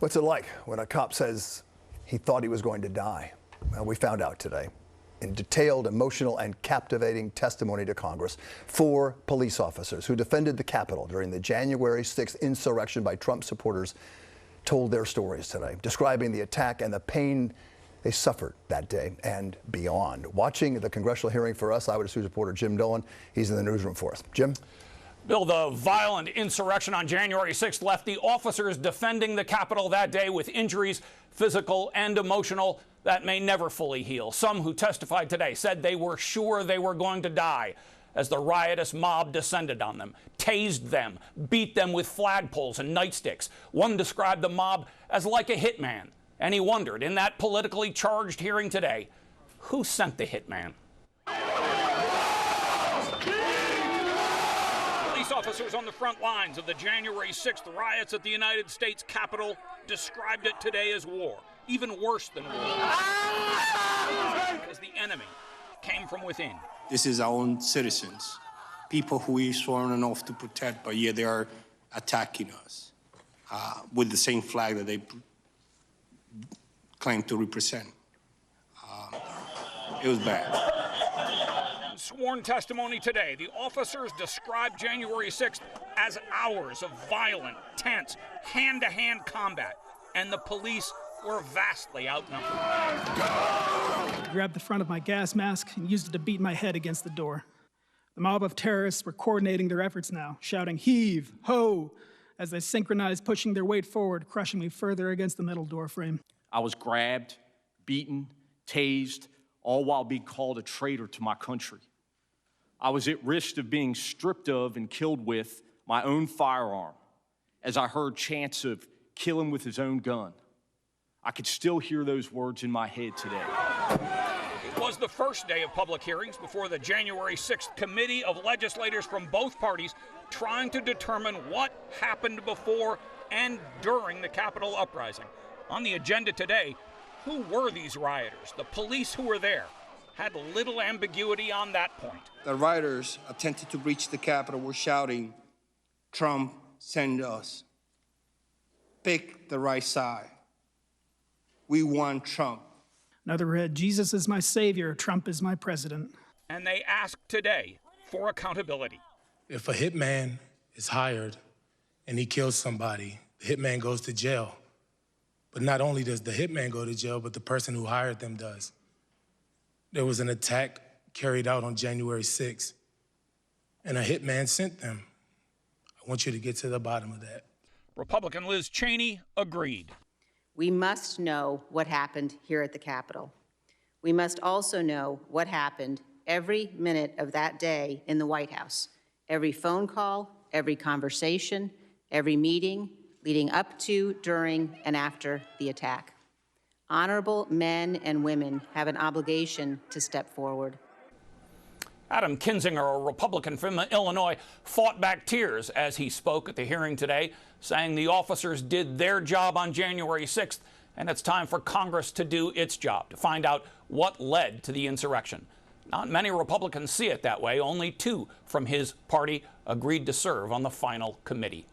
What's it like when a cop says he thought he was going to die? Well, we found out today in detailed, emotional, and captivating testimony to Congress. 4 police officers who defended the Capitol during the January 6th insurrection by Trump supporters told their stories today, describing the attack and the pain they suffered that day and beyond. Watching the congressional hearing for us, Eyewitness News reporter Jim Dolan. He's in the newsroom for us. Jim? Bill, the violent insurrection on January 6th left the officers defending the Capitol that day with injuries, physical and emotional, that may never fully heal. Some who testified today said they were sure they were going to die as the riotous mob descended on them, tased them, beat them with flagpoles and nightsticks. One described the mob as like a hitman, and he wondered, in that politically charged hearing today, who sent the hitman? Police officers on the front lines of the January 6th riots at the United States Capitol described it today as war, even worse than war, as the enemy came from within. This is our own citizens, people who we sworn an oath to protect, but yet they are attacking us with the same flag that they claim to represent. It was bad. Sworn testimony today, the officers described January 6th as hours of violent, tense, hand-to-hand combat, and the police were vastly outnumbered. I grabbed the front of my gas mask and used it to beat my head against the door. The mob of terrorists were coordinating their efforts now, shouting heave, ho, as they synchronized, pushing their weight forward, crushing me further against the metal door frame. I was grabbed, beaten, tased, all while being called a traitor to my country. I was at risk of being stripped of and killed with my own firearm as I heard chants of kill him with his own gun. I could still hear those words in my head today. It was the first day of public hearings before the January 6th committee of legislators from both parties trying to determine what happened before and during the Capitol uprising. On the agenda today, who were these rioters? The police who were there had little ambiguity on that point. The rioters attempted to breach the Capitol were shouting, Trump, send us. Pick the right side. We want Trump. Another read, Jesus is my savior, Trump is my president. And they asked today for accountability. If a hitman is hired and he kills somebody, the hitman goes to jail. But not only does the hitman go to jail, but the person who hired them does. There was an attack carried out on January 6th, and a hitman sent them. I want you to get to the bottom of that. Republican Liz Cheney agreed. We must know what happened here at the Capitol. We must also know what happened every minute of that day in the White House. Every phone call, every conversation, every meeting leading up to, during, and after the attack. Honorable men and women have an obligation to step forward. Adam Kinzinger, a Republican from Illinois, fought back tears as he spoke at the hearing today, saying the officers did their job on January 6th, and it's time for Congress to do its job, to find out what led to the insurrection. Not many Republicans see it that way. Only 2 from his party agreed to serve on the final committee.